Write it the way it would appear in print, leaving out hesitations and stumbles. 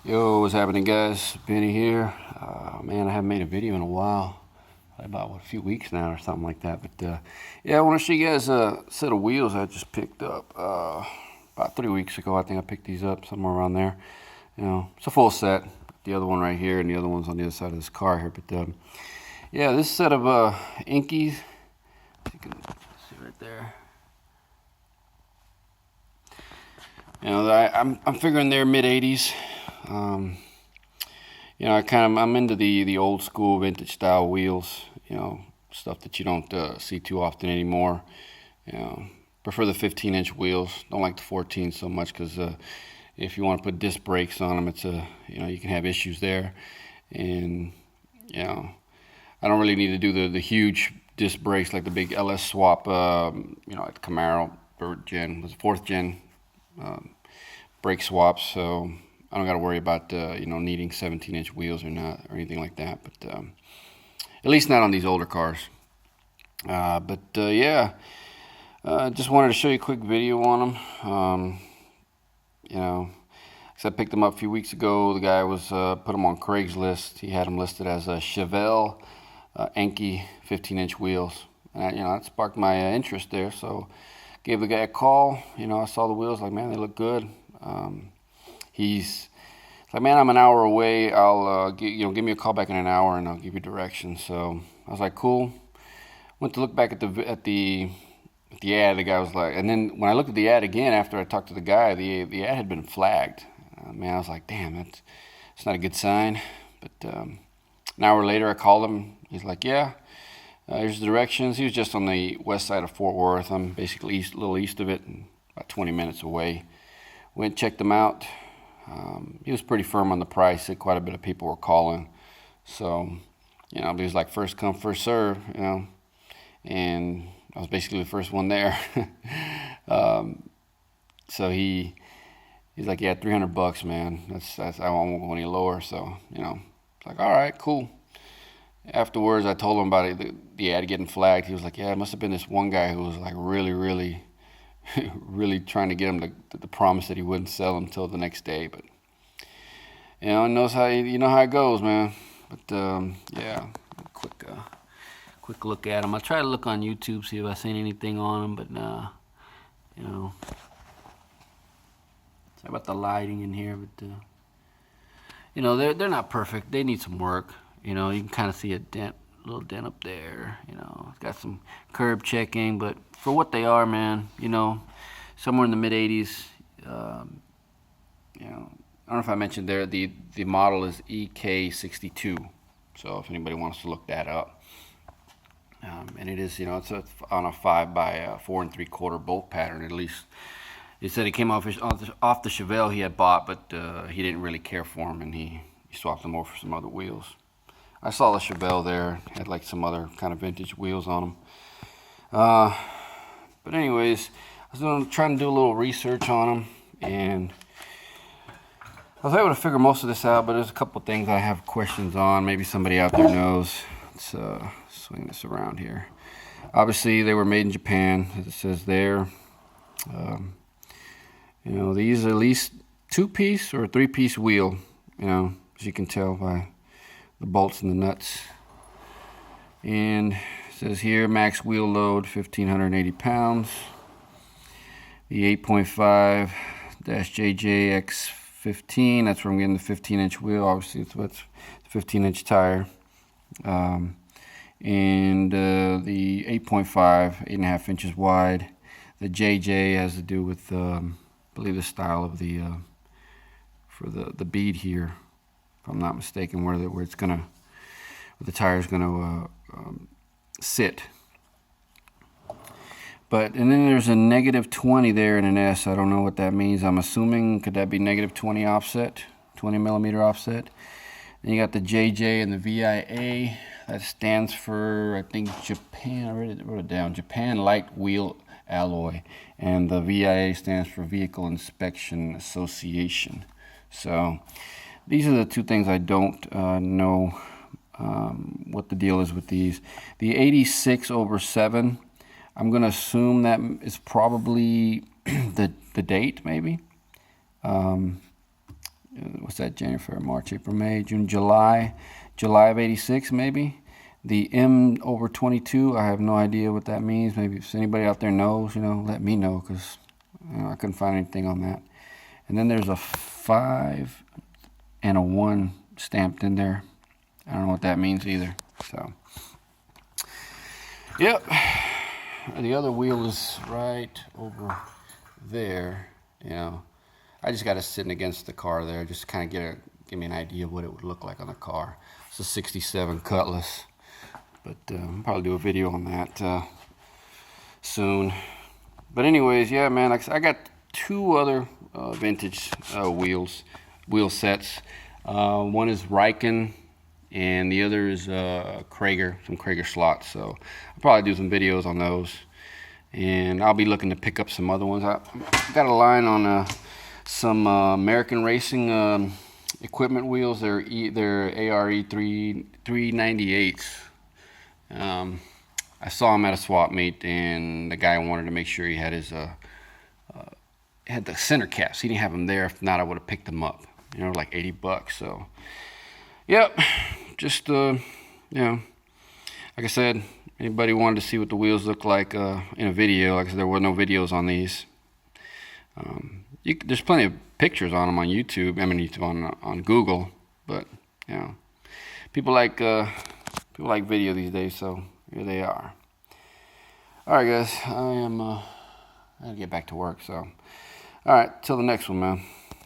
Yo, what's happening, guys? Benny here. Man, I haven't made a video in a while. Probably about a few weeks now or something like that. But yeah, I want to show you guys a set of wheels I just picked up about 3 weeks ago. I think I picked these up somewhere around there. You know, it's a full set. The other one right here, and the other one's on the other side of this car here. But yeah, this set of Enkeis. You can see right there. You know, I'm figuring they're mid 80s. You know, I'm into the old school vintage style wheels. You know, stuff that you don't see too often anymore. You know, prefer the 15-inch wheels. Don't like the 14 so much because if you want to put disc brakes on them, it's you know, you can have issues there. And you know, I don't really need to do the huge disc brakes like the big LS swap. You know, at Camaro, fourth gen brake swaps. So I don't got to worry about you know, needing 17-inch wheels or not or anything like that. But at least not on these older cars. Yeah, just wanted to show you a quick video on them. You know, I picked them up a few weeks ago. The guy was put them on Craigslist. He had them listed as a Chevelle Enkei 15-inch wheels. And you know, that sparked my interest there. So gave the guy a call. You know, I saw the wheels, like, man, they look good. He's like, man, I'm an hour away. I'll you know, give me a call back in an hour and I'll give you directions. So I was like, cool. Went to look back at the ad. The guy was like, and then when I looked at the ad again after I talked to the guy, the ad had been flagged. Man, I was like, damn, it's not a good sign. But an hour later, I called him. He's like, yeah, here's the directions. He was just on the west side of Fort Worth. I'm basically a little east of it, and about 20 minutes away. Went, checked them out. He was pretty firm on the price. Quite a bit of people were calling. So, you know, he was like first come, first serve, you know. And I was basically the first one there. So he's like, yeah, $300, man. That's I won't go any lower. So, you know, it's like, all right, cool. Afterwards, I told him about it, the ad getting flagged. He was like, yeah, it must have been this one guy who was like really really trying to get him to promise that he wouldn't sell them until the next day. But you know, knows how you know how it goes, man. But yeah, quick look at them. I try to look on YouTube, see if I seen anything on them, but you know, sorry about the lighting in here, but you know, they're not perfect. They need some work. You know, you can kind of see a little dent up there. You know, it's got some curb checking, but for what they are, man, you know, somewhere in the mid 80s. You know, I don't know if I mentioned there, the model is EK62. So if anybody wants to look that up, and it is, you know, it's on a 5 by 4 3/4 bolt pattern. At least he said it came off the Chevelle he had bought, but he didn't really care for them, and he swapped them over for some other wheels. I saw the Chevelle there, had like some other kind of vintage wheels on them. But anyways, I was trying to do a little research on them, and I was able to figure most of this out, but there's a couple things I have questions on. Maybe somebody out there knows. Let's swing this around here. Obviously, they were made in Japan, as it says there. You know, these are at least 2-piece or 3-piece wheel, you know, as you can tell by the bolts and the nuts. And it says here, max wheel load 1,580 pounds. The 8.5-JJX15, that's where I'm getting the 15-inch wheel. Obviously, it's 15-inch tire. And the 8.5, 8.5 inches wide. The JJ has to do with, I believe, the style of the for the bead here, if I'm not mistaken, where it's gonna, where the tire's gonna sit. But and then there's a -20 there in an S. I don't know what that means. I'm assuming, could that be -20 offset, 20 millimeter offset? Then you got the JJ and the VIA. That stands for, I think, Japan. I wrote it down. Japan Light Wheel Alloy. And the VIA stands for Vehicle Inspection Association. So these are the two things I don't know what the deal is with these. The 86/7, I'm going to assume that is probably the date, maybe. what's that, January, February, March, April, May, June, July of 86 maybe. The M over 22, I have no idea what that means. Maybe if anybody out there knows, let me know, because I couldn't find anything on that. And then there's a 5 and a 1 stamped in there. I don't know what that means either. So, yep. The other wheel is right over there. I just got it sitting against the car there, just to kind of give me an idea of what it would look like on the car. It's a 67 Cutlass, but I'll probably do a video on that soon. But anyways, yeah, man, like I said, I got 2 other vintage wheel sets. One is Riken, and the other is Krager, some Krager slots. So I'll probably do some videos on those, and I'll be looking to pick up some other ones. I got a line on some American Racing equipment wheels. They're ARE 398s. I saw them at a swap meet, and the guy wanted to make sure he had his had the center caps. He didn't have them there. If not, I would have picked them up. Like $80. So, yep. Just like I said, anybody wanted to see what the wheels look like in a video, like I said, there were no videos on these. There's plenty of pictures on them on YouTube. I mean, on Google, but people like video these days, so here they are. All right, guys, I gotta get back to work. So, all right, till the next one, man.